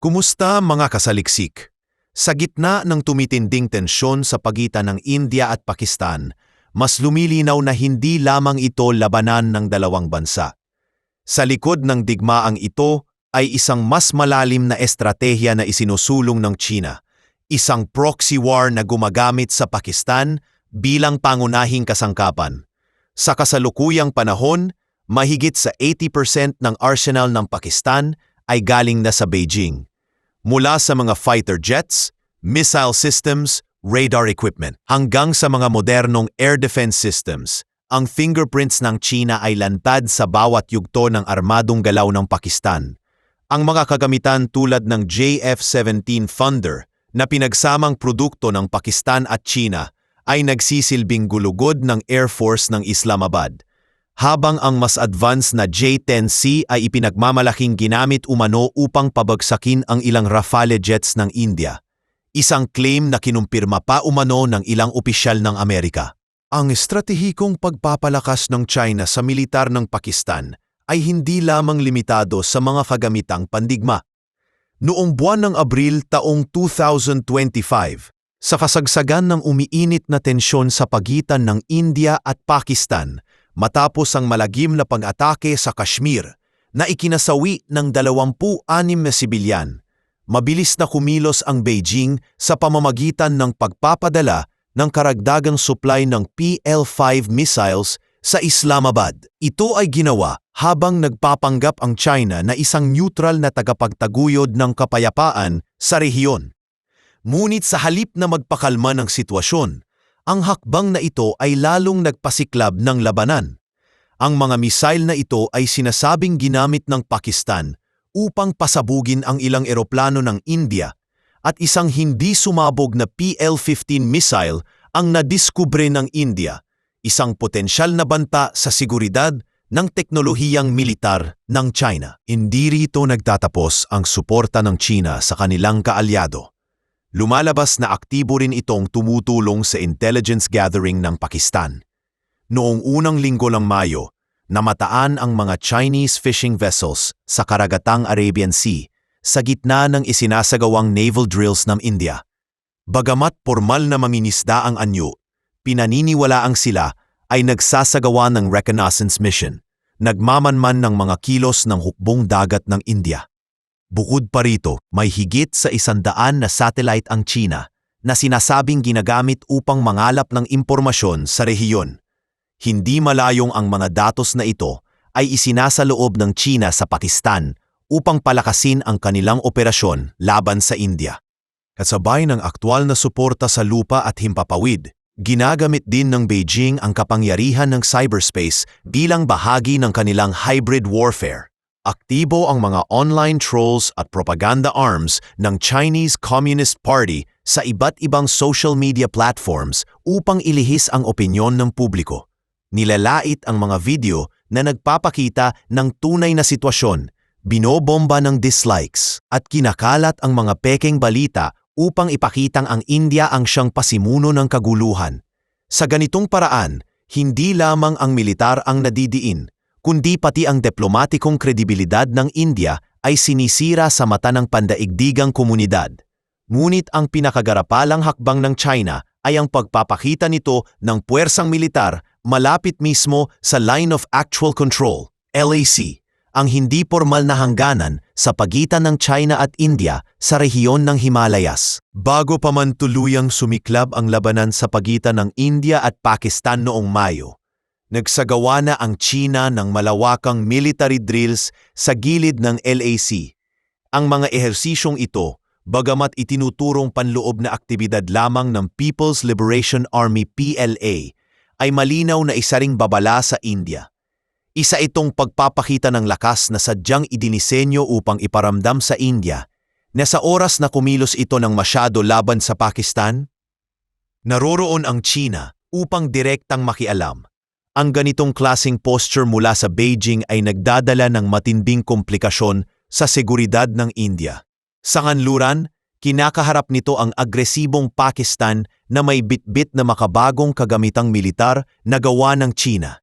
Kumusta mga kasaliksik? Sa gitna ng tumitinding tensyon sa pagitan ng India at Pakistan, mas lumilinaw na hindi lamang ito labanan ng dalawang bansa. Sa likod ng digmaang ito ay isang mas malalim na estratehiya na isinusulong ng China, isang proxy war na gumagamit sa Pakistan bilang pangunahing kasangkapan. Sa kasalukuyang panahon, mahigit sa 80% ng arsenal ng Pakistan ay galing na sa Beijing. Mula sa mga fighter jets, missile systems, radar equipment, hanggang sa mga modernong air defense systems, ang fingerprints ng China ay lantad sa bawat yugto ng armadong galaw ng Pakistan. Ang mga kagamitan tulad ng JF-17 Thunder na pinagsamang produkto ng Pakistan at China ay nagsisilbing gulugod ng Air Force ng Islamabad, habang ang mas advanced na J-10C ay ipinagmamalaking ginamit umano upang pabagsakin ang ilang Rafale jets ng India, isang claim na kinumpirma pa umano ng ilang opisyal ng Amerika. Ang estratehikong pagpapalakas ng China sa militar ng Pakistan ay hindi lamang limitado sa mga kagamitang pandigma. Noong buwan ng Abril taong 2025, sa kasagsagan ng umiinit na tensyon sa pagitan ng India at Pakistan, matapos ang malagim na pag-atake sa Kashmir na ikinasawi ng 26 na sibilyan, mabilis na kumilos ang Beijing sa pamamagitan ng pagpapadala ng karagdagang supply ng PL-5 missiles sa Islamabad. Ito ay ginawa habang nagpapanggap ang China na isang neutral na tagapagtaguyod ng kapayapaan sa rehiyon. Ngunit sa halip na magpakalma ng sitwasyon, ang hakbang na ito ay lalong nagpasiklab ng labanan. Ang mga missile na ito ay sinasabing ginamit ng Pakistan upang pasabugin ang ilang eroplano ng India, at isang hindi sumabog na PL-15 missile ang nadiskubre ng India, isang potensyal na banta sa seguridad ng teknolohiyang militar ng China. Hindi rito nagtatapos ang suporta ng China sa kanilang kaalyado. Lumalabas na aktibo rin itong tumutulong sa intelligence gathering ng Pakistan. Noong unang linggo ng Mayo, namataan ang mga Chinese fishing vessels sa karagatang Arabian Sea sa gitna ng isinasagawang naval drills ng India. Bagamat pormal na mangingisda ang anyo, pinaniniwalaang sila ay nagsasagawa ng reconnaissance mission, nagmamanman ng mga kilos ng hukbong dagat ng India. Bukod pa rito, may higit sa 100 na satellite ang China na sinasabing ginagamit upang mangalap ng impormasyon sa rehiyon. Hindi malayong ang mga datos na ito ay isinasaloob ng China sa Pakistan upang palakasin ang kanilang operasyon laban sa India. Kasabay ng aktwal na suporta sa lupa at himpapawid, ginagamit din ng Beijing ang kapangyarihan ng cyberspace bilang bahagi ng kanilang hybrid warfare. Aktibo ang mga online trolls at propaganda arms ng Chinese Communist Party sa iba't ibang social media platforms upang ilihis ang opinyon ng publiko. Nilalait ang mga video na nagpapakita ng tunay na sitwasyon, binobomba ng dislikes, at kinakalat ang mga pekeng balita upang ipakitang ang India ang siyang pasimuno ng kaguluhan. Sa ganitong paraan, hindi lamang ang militar ang nadidiin, kundi pati ang diplomatikong kredibilidad ng India ay sinisira sa mata ng pandaigdigang komunidad. Ngunit ang pinakagarapalang hakbang ng China ay ang pagpapakita nito ng puwersang militar malapit mismo sa Line of Actual Control, LAC, ang hindi pormal na hangganan sa pagitan ng China at India sa rehiyon ng Himalayas. Bago pa man tuluyang sumiklab ang labanan sa pagitan ng India at Pakistan noong Mayo, nagsagawa na ang China ng malawakang military drills sa gilid ng LAC. Ang mga ehersisyong ito, bagamat itinuturong panloob na aktibidad lamang ng People's Liberation Army PLA, ay malinaw na isa ring babala sa India. Isa itong pagpapakita ng lakas na sadyang idinisenyo upang iparamdam sa India na sa oras na kumilos ito ng masyado laban sa Pakistan, naroroon ang China upang direktang makialam. Ang ganitong klaseng posture mula sa Beijing ay nagdadala ng matinding komplikasyon sa seguridad ng India. Sa kanluran, kinakaharap nito ang agresibong Pakistan na may bitbit na makabagong kagamitang militar na gawa ng China.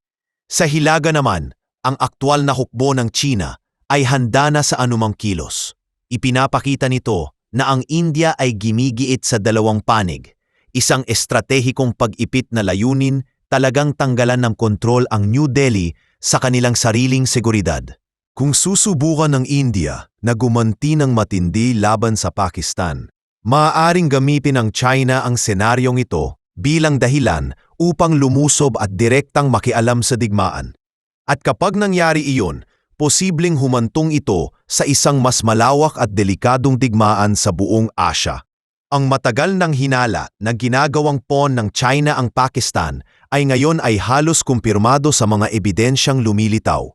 Sa hilaga naman, ang aktwal na hukbo ng China ay handa na sa anumang kilos. Ipinapakita nito na ang India ay gimigiit sa dalawang panig, isang estratehikong pag-ipit na layunin talagang tanggalan ng kontrol ang New Delhi sa kanilang sariling seguridad. Kung susubukan ng India na gumanti ng matindi laban sa Pakistan, maaaring gamitin ng China ang senaryong ito bilang dahilan upang lumusob at direktang makialam sa digmaan. At kapag nangyari iyon, posibleng humantong ito sa isang mas malawak at delikadong digmaan sa buong Asya. Ang matagal ng hinala na ginagawang pawn ng China ang Pakistan ay ngayon ay halos kumpirmado sa mga ebidensyang lumilitaw.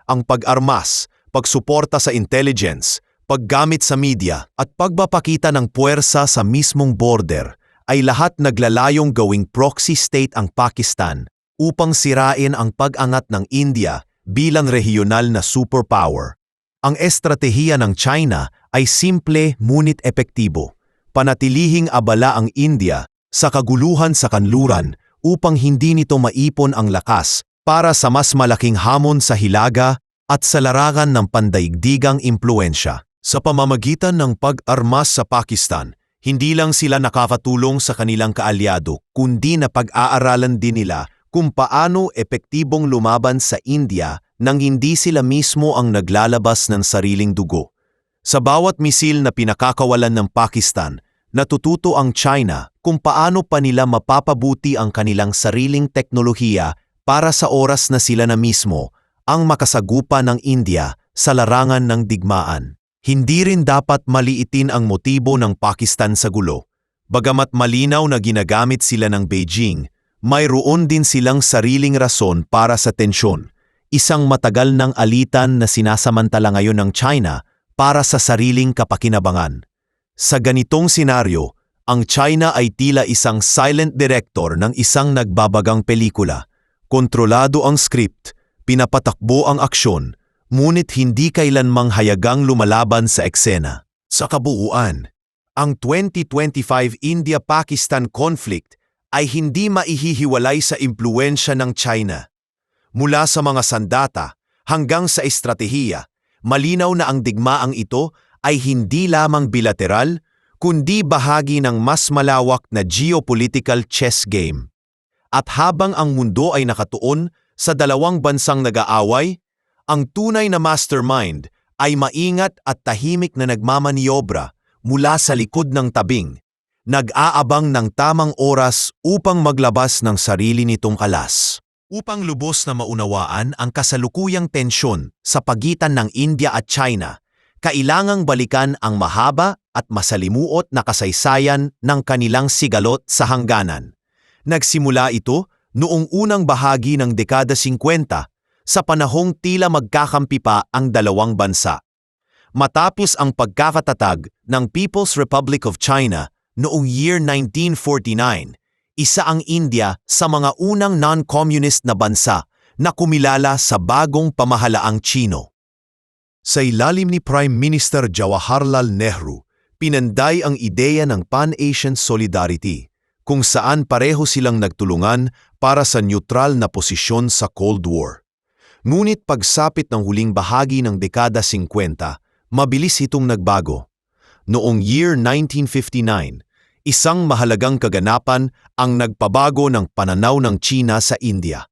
Ang pag-armas, pagsuporta sa intelligence, paggamit sa media at pagpapakita ng puwersa sa mismong border ay lahat naglalayong gawing proxy state ang Pakistan upang sirain ang pag-angat ng India bilang regional na superpower. Ang estratehiya ng China ay simple ngunit epektibo. Panatilihing abala ang India sa kaguluhan sa kanluran upang hindi nito maipon ang lakas para sa mas malaking hamon sa hilaga at sa larangan ng pandaigdigang impluensya. Sa pamamagitan ng pag-armas sa Pakistan, hindi lang sila nakakatulong sa kanilang kaalyado, kundi na pag-aaralan din nila kung paano epektibong lumaban sa India nang hindi sila mismo ang naglalabas ng sariling dugo. Sa bawat misil na pinakakawalan ng Pakistan, natututo ang China kung paano pa nila mapapabuti ang kanilang sariling teknolohiya para sa oras na sila na mismo ang makasagupa ng India sa larangan ng digmaan. Hindi rin dapat maliitin ang motibo ng Pakistan sa gulo. Bagamat malinaw na ginagamit sila ng Beijing, mayroon din silang sariling rason para sa tensyon. Isang matagal ng alitan na sinasamantala ngayon ng China para sa sariling kapakinabangan. Sa ganitong senaryo, ang China ay tila isang silent director ng isang nagbabagang pelikula. Kontrolado ang script, pinapatakbo ang aksyon, ngunit hindi kailanmang hayagang lumalaban sa eksena. Sa kabuuan, ang 2025 India-Pakistan conflict ay hindi maihihiwalay sa impluensya ng China. Mula sa mga sandata hanggang sa estratehiya, malinaw na ang digmaang ito ay hindi lamang bilateral, kundi bahagi ng mas malawak na geopolitical chess game. At habang ang mundo ay nakatuon sa dalawang bansang nag-aaway, ang tunay na mastermind ay maingat at tahimik na nagmamaniobra mula sa likod ng tabing, nag-aabang ng tamang oras upang maglabas ng sarili nitong kalas. Upang lubos na maunawaan ang kasalukuyang tensyon sa pagitan ng India at China, kailangang balikan ang mahaba at masalimuot na kasaysayan ng kanilang sigalot sa hangganan. Nagsimula ito noong unang bahagi ng dekada 50 sa panahong tila magkakampi pa ang dalawang bansa. Matapos ang pagkakatatag ng People's Republic of China noong year 1949, isa ang India sa mga unang non-communist na bansa na kumilala sa bagong pamahalaang Chino. Sa ilalim ni Prime Minister Jawaharlal Nehru, pinanday ang ideya ng Pan-Asian Solidarity, kung saan pareho silang nagtulungan para sa neutral na posisyon sa Cold War. Ngunit pagsapit ng huling bahagi ng dekada 50, mabilis itong nagbago. Noong year 1959, isang mahalagang kaganapan ang nagpabago ng pananaw ng China sa India.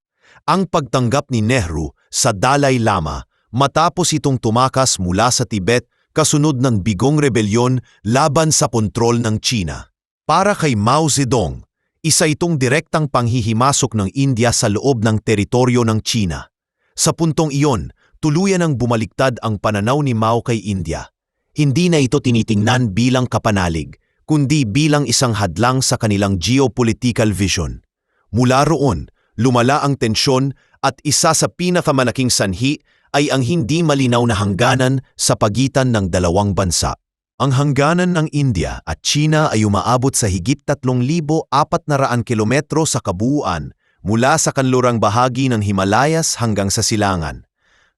Ang pagtanggap ni Nehru sa Dalai Lama matapos itong tumakas mula sa Tibet kasunod ng bigong rebelyon laban sa kontrol ng China. Para kay Mao Zedong, isa itong direktang panghihimasok ng India sa loob ng teritoryo ng China. Sa puntong iyon, tuluyan ang bumaliktad ang pananaw ni Mao kay India. Hindi na ito tinitingnan bilang kapanalig, kundi bilang isang hadlang sa kanilang geopolitical vision. Mula roon, lumala ang tensyon at isa sa pinakamalaking sanhi ay ang hindi malinaw na hangganan sa pagitan ng dalawang bansa. Ang hangganan ng India at China ay umaabot sa higit 3,400 kilometro sa kabuuan mula sa kanlurang bahagi ng Himalayas hanggang sa silangan.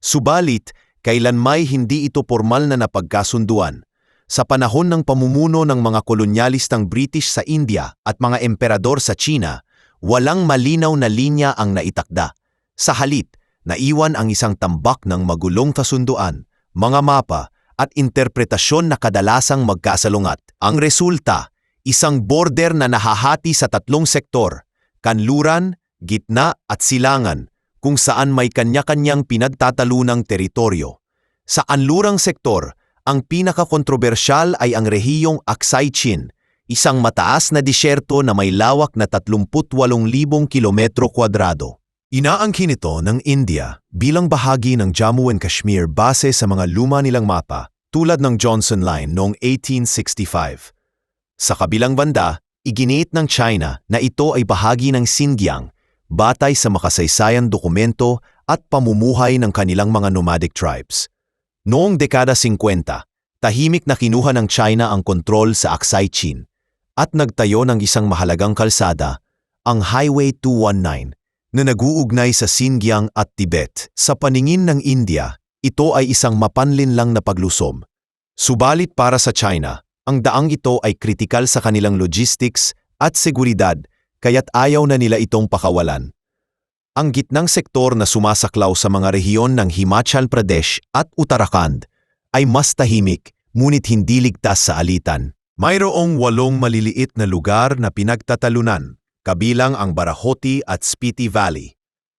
Subalit, kailanmay hindi ito formal na napagkasunduan. Sa panahon ng pamumuno ng mga kolonyalistang British sa India at mga emperador sa China, walang malinaw na linya ang naitakda. Sa halip, naiwan ang isang tambak ng magulong kasunduan, mga mapa at interpretasyon na kadalasang magkasalungat. Ang resulta, isang border na nahahati sa tatlong sektor, kanluran, gitna at silangan, kung saan may kanya-kanyang pinagtatalunang teritoryo. Sa kanlurang sektor, ang pinakakontrobersyal ay ang rehiyong Aksai Chin, isang mataas na disyerto na may lawak na 38,000 kilometro kwadrado. Inaangkin ito ng India bilang bahagi ng Jammu and Kashmir base sa mga luma nilang mapa tulad ng Johnson Line noong 1865. Sa kabilang banda, iginiit ng China na ito ay bahagi ng Xinjiang batay sa makasaysayang dokumento at pamumuhay ng kanilang mga nomadic tribes. Noong dekada 50, tahimik na kinuha ng China ang kontrol sa Aksai Chin at nagtayo ng isang mahalagang kalsada, ang Highway 219, na nag-uugnay sa Xinjiang at Tibet. Sa paningin ng India, ito ay isang mapanlinlang na paglusom. Subalit para sa China, ang daang ito ay kritikal sa kanilang logistics at seguridad, kaya't ayaw na nila itong pakawalan. Ang gitnang sektor na sumasaklaw sa mga rehiyon ng Himachal Pradesh at Uttarakhand ay mas tahimik, ngunit hindi ligtas sa alitan. Mayroong 8 maliliit na lugar na pinagtatalunan, kabilang ang Barahoti at Spiti Valley.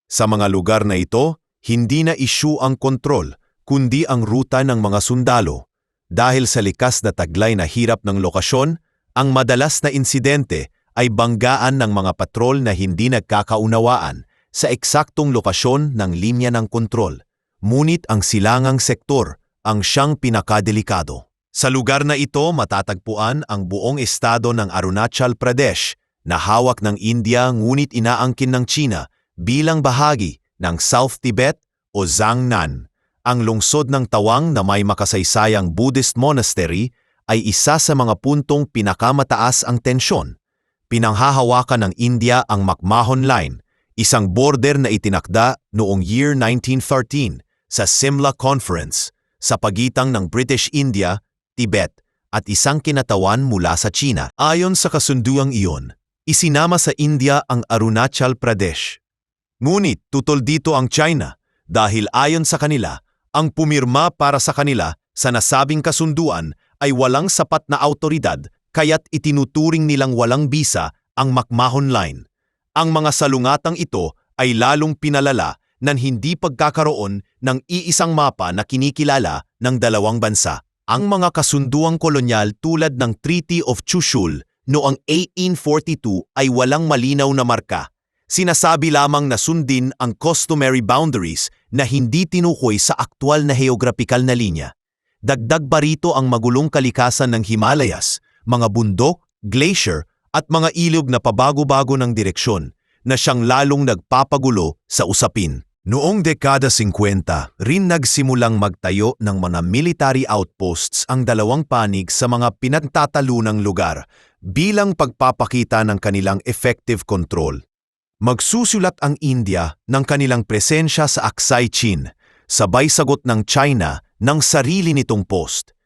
Sa mga lugar na ito, hindi na issue ang kontrol, kundi ang ruta ng mga sundalo. Dahil sa likas na taglay na hirap ng lokasyon, ang madalas na insidente ay banggaan ng mga patrol na hindi nagkakaunawaan sa eksaktong lokasyon ng linya ng kontrol. Ngunit ang silangang sektor ang siyang pinakadelikado. Sa lugar na ito matatagpuan ang buong estado ng Arunachal Pradesh na hawak ng India ngunit inaangkin ng China bilang bahagi ng South Tibet o Jiangnan. Ang lungsod ng Tawang na may makasaysayang Buddhist monastery ay isa sa mga puntong pinakamataas ang tensyon. Pinanghahawakan ng India ang McMahon Line, isang border na itinakda noong year 1913 sa Simla Conference sa pagitan ng British India, Tibet at isang kinatawan mula sa China. Ayon sa kasunduang iyon, isinama sa India ang Arunachal Pradesh. Ngunit tutol dito ang China dahil ayon sa kanila, ang pumirma para sa kanila sa nasabing kasunduan ay walang sapat na autoridad kaya't itinuturing nilang walang bisa ang McMahon Line. Ang mga salungatang ito ay lalong pinalala ng hindi pagkakaroon ng iisang mapa na kinikilala ng dalawang bansa. Ang mga kasunduang kolonyal tulad ng Treaty of Chushul noong 1842 ay walang malinaw na marka. Sinasabi lamang na sundin ang customary boundaries na hindi tinukoy sa aktwal na heograpikal na linya. Dagdag pa rito ang magulong kalikasan ng Himalayas, mga bundok, glacier at mga ilog na pabago-bago ng direksyon na siyang lalong nagpapagulo sa usapin. Noong dekada 50, rin nagsimulang magtayo ng mga military outposts ang dalawang panig sa mga pinagtatalunang lugar bilang pagpapakita ng kanilang effective control. Magsusulat ang India ng kanilang presensya sa Aksai Chin, sabay sagot ng China ng sarili nitong post.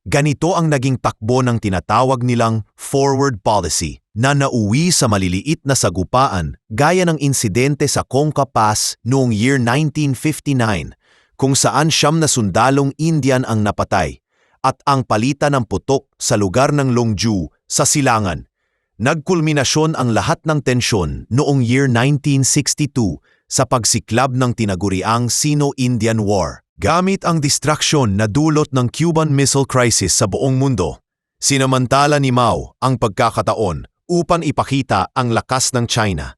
Ganito ang naging takbo ng tinatawag nilang forward policy na nauwi sa maliliit na sagupaan gaya ng insidente sa Kongka Pass noong year 1959 kung saan 9 na sundalong Indian ang napatay at ang palitan ng putok sa lugar ng Longju sa silangan. Nagkulminasyon ang lahat ng tensyon noong year 1962 sa pagsiklab ng tinaguriang Sino-Indian War. Gamit ang distraksyon na dulot ng Cuban Missile Crisis sa buong mundo, sinamantala ni Mao ang pagkakataon upang ipakita ang lakas ng China.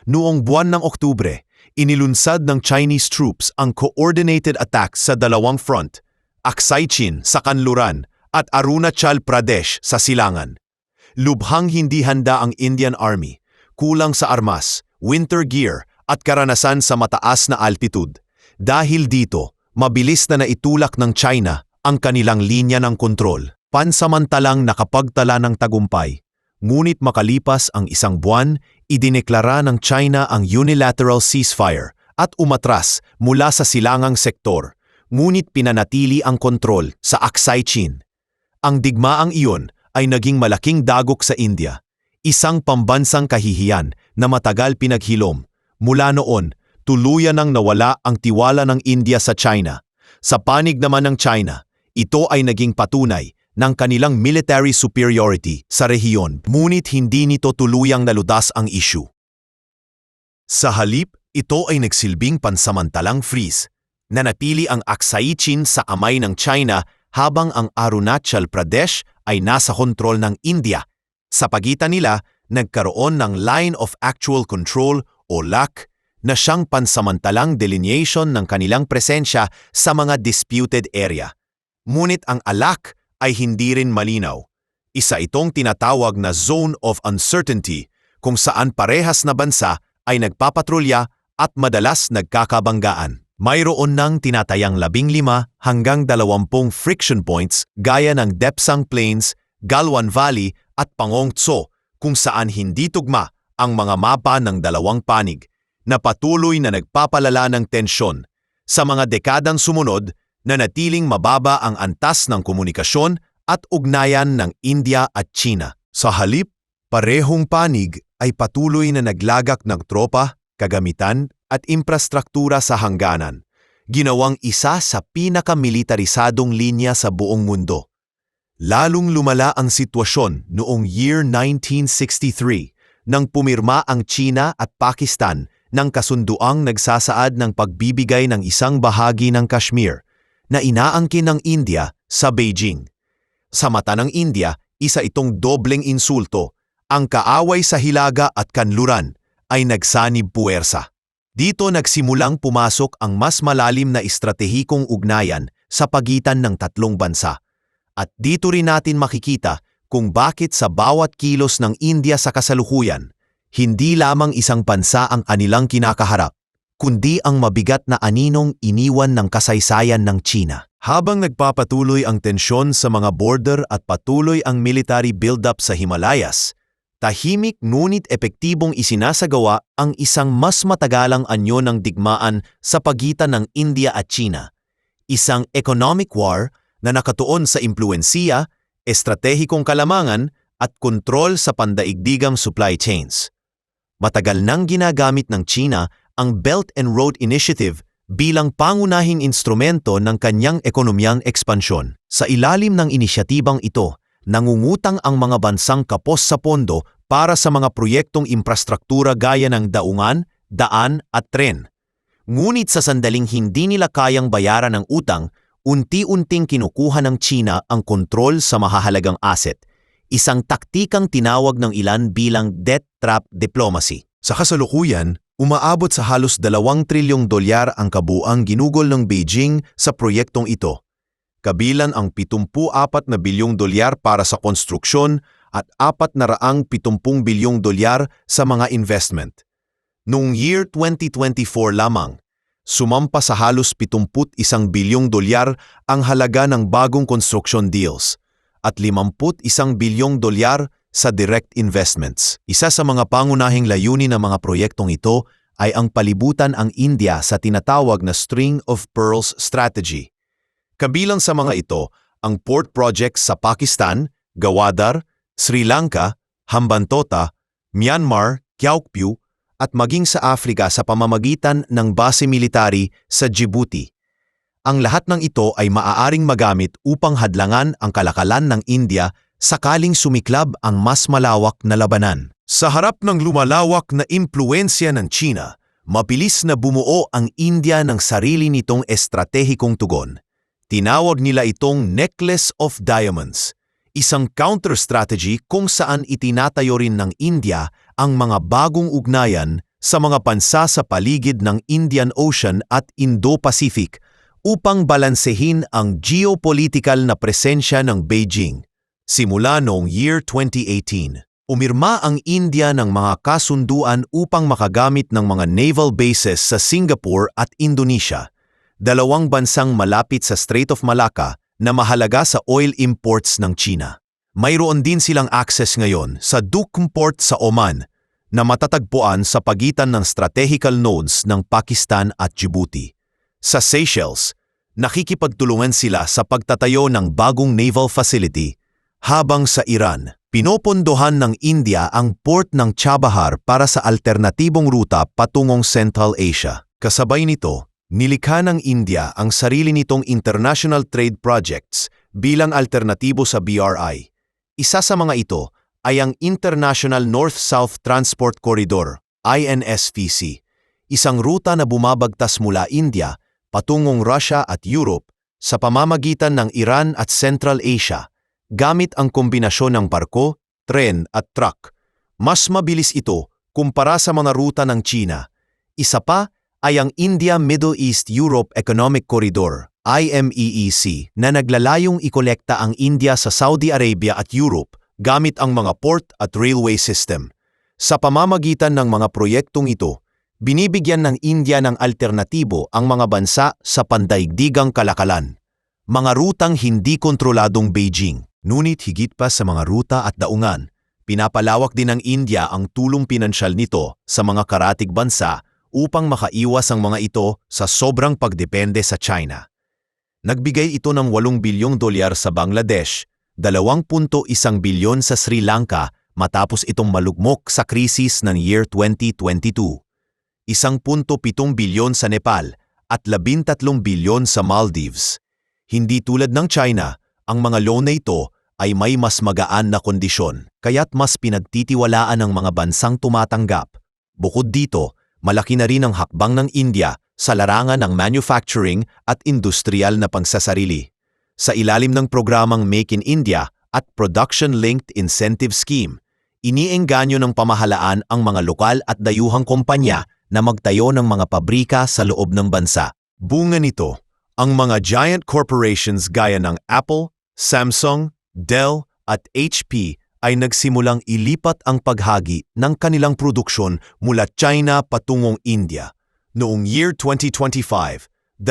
Noong buwan ng Oktubre, inilunsad ng Chinese troops ang coordinated attack sa dalawang front, Aksai Chin sa kanluran at Arunachal Pradesh sa silangan. Lubhang hindi handa ang Indian Army, kulang sa armas, winter gear at karanasan sa mataas na altitude. Dahil dito, mabilis na naitulak ng China ang kanilang linya ng kontrol. Pansamantalang nakapagtala ng tagumpay. Ngunit makalipas ang isang buwan, idineklara ng China ang unilateral ceasefire at umatras mula sa silangang sektor, ngunit pinanatili ang kontrol sa Aksai Chin. Ang digmaang iyon ay naging malaking dagok sa India, isang pambansang kahihiyan na matagal pinaghilom. Mula noon, tuluyan nang nawala ang tiwala ng India sa China. Sa panig naman ng China, Ito ay naging patunay ng kanilang military superiority sa rehiyon, ngunit hindi nito tuluyang nalutas ang issue. Sa halip, ito ay nagsilbing pansamantalang freeze. Nanatili ang Aksai Chin sa amay ng China habang ang Arunachal Pradesh ay nasa kontrol ng India. Sa pagitan nila, nagkaroon ng Line of Actual Control o LAC na siyang pansamantalang delineation ng kanilang presensya sa mga disputed area. Ngunit ang ALAC ay hindi rin malinaw. Isa itong tinatawag na Zone of Uncertainty kung saan parehas na bansa ay nagpapatrolya at madalas nagkakabanggaan. Mayroon ng tinatayang 15 hanggang 20 friction points gaya ng Depsang Plains, Galwan Valley at Pangong Tso kung saan hindi tugma ang mga mapa ng dalawang panig na patuloy na nagpapalala ng tensyon. Sa mga dekadang sumunod, nanatiling mababa ang antas ng komunikasyon at ugnayan ng India at China. Sa halip, parehong panig ay patuloy na naglagak ng tropa, kagamitan at infrastruktura sa hangganan, ginawang isa sa pinakamilitarisadong linya sa buong mundo. Lalong lumala ang sitwasyon noong year 1963 nang pumirma ang China at Pakistan ng kasunduang nagsasaad ng pagbibigay ng isang bahagi ng Kashmir na inaangkin ng India sa Beijing. Sa mata ng India, isa itong dobleng insulto. Ang kaaway sa hilaga at kanluran ay nagsanib puwersa. Dito nagsimulang pumasok ang mas malalim na estratehikong ugnayan sa pagitan ng tatlong bansa. At dito rin natin makikita kung bakit sa bawat kilos ng India sa kasalukuyan, hindi lamang isang bansa ang anilang kinakaharap, kundi ang mabigat na aninong iniwan ng kasaysayan ng China. Habang nagpapatuloy ang tensyon sa mga border at patuloy ang military build-up sa Himalayas, tahimik ngunit epektibong isinasagawa ang isang mas matagalang anyo ng digmaan sa pagitan ng India at China. Isang economic war na nakatuon sa impluwensiya, estratehikong kalamangan at kontrol sa pandaigdigang supply chains. Matagal nang ginagamit ng China ang Belt and Road Initiative bilang pangunahing instrumento ng kanyang ekonomiyang ekspansyon. Sa ilalim ng inisyatibang ito, nangungutang ang mga bansang kapos sa pondo para sa mga proyektong infrastruktura gaya ng daungan, daan at tren. Ngunit sa sandaling hindi nila kayang bayaran ang utang, unti-unting kinukuha ng China ang kontrol sa mahahalagang asset, isang taktikang tinawag ng ilan bilang debt trap diplomacy. Sa kasalukuyan, umaabot sa halos 2 trilyong dolyar ang kabuang ginugol ng Beijing sa proyektong ito. Kabilan ang 74 na bilyong dolyar para sa konstruksyon at 470 bilyong dolyar sa mga investment. Noong year 2024 lamang, sumampa sa halos 71 bilyong dolyar ang halaga ng bagong construction deals at 51 bilyong dolyar sa direct investments. Isa sa mga pangunahing layunin ng mga proyektong ito ay ang palibutan ang India sa tinatawag na String of Pearls Strategy. Kabilang sa mga ito ang port projects sa Pakistan, Gwadar, Sri Lanka, Hambantota, Myanmar, Kyaukphyu, at maging sa Afrika sa pamamagitan ng base military sa Djibouti. Ang lahat ng ito ay maaaring magamit upang hadlangan ang kalakalan ng India sakaling sumiklab ang mas malawak na labanan. Sa harap ng lumalawak na impluensya ng China, mabilis na bumuo ang India ng sarili nitong estratehikong tugon. Tinawag nila itong Necklace of Diamonds, isang counter-strategy kung saan itinatayo rin ng India ang mga bagong ugnayan sa mga bansa sa paligid ng Indian Ocean at Indo-Pacific upang balansehin ang geopolitical na presensya ng Beijing. Simula noong year 2018, umirma ang India ng mga kasunduan upang makagamit ng mga naval bases sa Singapore at Indonesia, dalawang bansang malapit sa Strait of Malacca na mahalaga sa oil imports ng China. Mayroon din silang access ngayon sa Duqm Port sa Oman na matatagpuan sa pagitan ng strategical nodes ng Pakistan at Djibouti. Sa Seychelles, nakikipagtulungan sila sa pagtatayo ng bagong naval facility, habang sa Iran, pinopondohan ng India ang port ng Chabahar para sa alternatibong ruta patungong Central Asia. Kasabay nito, Nilikha ng India ang sarili nitong international trade projects bilang alternatibo sa BRI. Isa sa mga ito ay ang International North-South Transport Corridor, INSVC, isang ruta na bumabagtas mula India patungong Russia at Europe sa pamamagitan ng Iran at Central Asia gamit ang kombinasyon ng barko, tren at truck. Mas mabilis ito kumpara sa mga ruta ng China. Isa pa ay ang India-Middle East-Europe Economic Corridor, IMEEC, na naglalayong ikolekta ang India sa Saudi Arabia at Europe gamit ang mga port at railway system. Sa pamamagitan ng mga proyektong ito, binibigyan ng India ng alternatibo ang mga bansa sa pandaigdigang kalakalan. Mga rutang hindi kontroladong Beijing. Ngunit higit pa sa mga ruta at daungan, pinapalawak din ng India ang tulong pinansyal nito sa mga karatig bansa upang makaiwas ang mga ito sa sobrang pagdepende sa China. Nagbigay ito ng $8 bilyong sa Bangladesh, 2.1 bilyon sa Sri Lanka matapos itong malugmok sa krisis ng year 2022, 1.7 bilyon sa Nepal at 13 bilyon sa Maldives. Hindi tulad ng China, ang mga loan na ito ay may mas magaan na kondisyon, kaya't mas pinagtitiwalaan ng mga bansang tumatanggap. Bukod dito, malaki na rin ang hakbang ng India sa larangan ng manufacturing at industrial na pangsasarili. Sa ilalim ng programang Make in India at Production-Linked Incentive Scheme, iniengganyo ng pamahalaan ang mga lokal at dayuhang kumpanya na magtayo ng mga pabrika sa loob ng bansa. Bunga nito, ang mga giant corporations gaya ng Apple, Samsung, Dell at HP ay nagsimulang ilipat ang paghagi ng kanilang produksyon mula China patungong India. Noong year 2025, 20%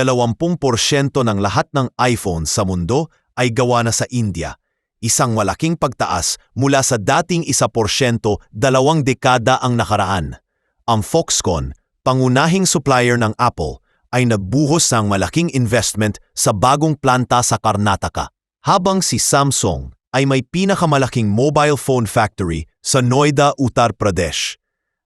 ng lahat ng iPhone sa mundo ay gawa na sa India, isang malaking pagtaas mula sa dating 1% 2 dekada ang nakaraan. Ang Foxconn, pangunahing supplier ng Apple, ay nagbuhos ng malaking investment sa bagong planta sa Karnataka, habang si Samsung ay may pinakamalaking mobile phone factory sa Noida, Uttar Pradesh.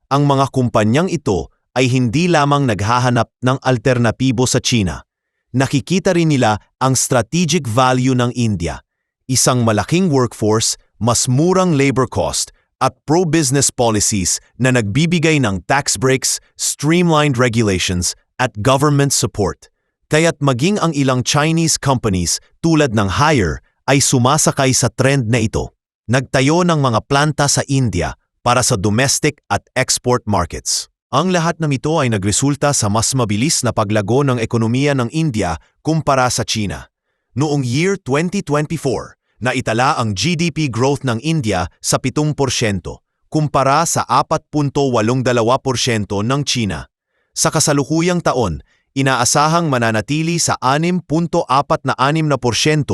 Ang mga kumpanyang ito ay hindi lamang naghahanap ng alternatibo sa China. Nakikita rin nila ang strategic value ng India, isang malaking workforce, mas murang labor cost, at pro-business policies na nagbibigay ng tax breaks, streamlined regulations, at government support. Kaya't maging ang ilang Chinese companies tulad ng Haier ay sumasakay sa trend na ito. Nagtayo ng mga planta sa India para sa domestic at export markets. Ang lahat ng ito ay nagresulta sa mas mabilis na paglago ng ekonomiya ng India kumpara sa China. Noong year 2024, naitala ang GDP growth ng India sa 7% kumpara sa 4.82% ng China. Sa kasalukuyang taon, inaasahang mananatili sa 6.46%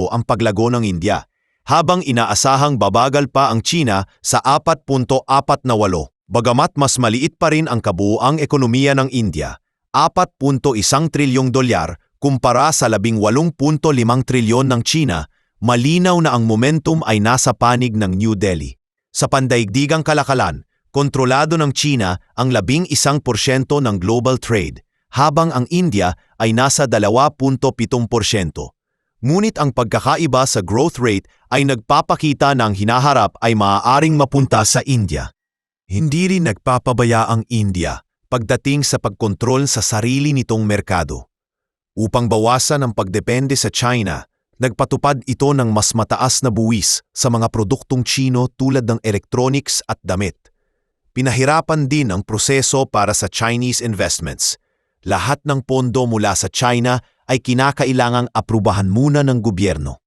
ang paglago ng India, habang inaasahang babagal pa ang China sa 4.48%. Bagamat mas maliit pa rin ang kabuuang ekonomiya ng India, $4.1 trilyong kumpara sa 18.5 trilyon ng China, malinaw na ang momentum ay nasa panig ng New Delhi. Sa pandaigdigang kalakalan, kontrolado ng China ang 11% ng global trade, habang ang India ay nasa 2.7%. Ngunit ang pagkakaiba sa growth rate ay nagpapakita na ang hinaharap ay maaaring mapunta sa India. Hindi rin nagpapabaya ang India pagdating sa pagkontrol sa sarili nitong merkado. Upang bawasan ang pagdepende sa China, nagpatupad ito ng mas mataas na buwis sa mga produktong Chino tulad ng electronics at damit. Pinahirapan din ang proseso para sa Chinese investments. Lahat ng pondo mula sa China ay kinakailangang aprubahan muna ng gobyerno.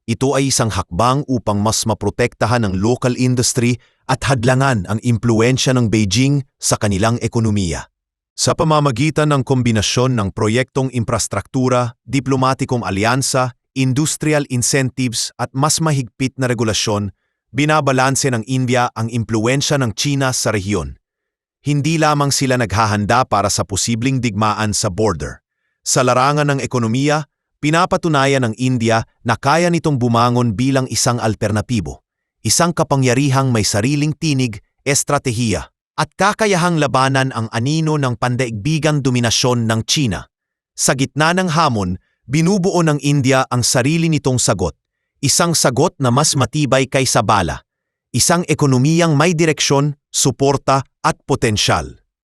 Ito ay isang hakbang upang mas maprotektahan ang local industry at hadlangan ang impluensya ng Beijing sa kanilang ekonomiya. Sa pamamagitan ng kombinasyon ng proyektong infrastruktura, diplomatikong alyansa, industrial incentives at mas mahigpit na regulasyon, binabalanse ng India ang impluensya ng China sa rehiyon. Hindi lamang sila naghahanda para sa posibleng digmaan sa border. Sa larangan ng ekonomiya, pinapatunayan ng India na kaya nitong bumangon bilang isang alternatibo, isang kapangyarihang may sariling tinig, estratehiya, at kakayahang labanan ang anino ng pandaigdigang dominasyon ng China. Sa gitna ng hamon, binubuo ng India ang sarili nitong sagot. Isang sagot na mas matibay kaysa bala. Isang ekonomiyang may direksyon, suporta at potensyal.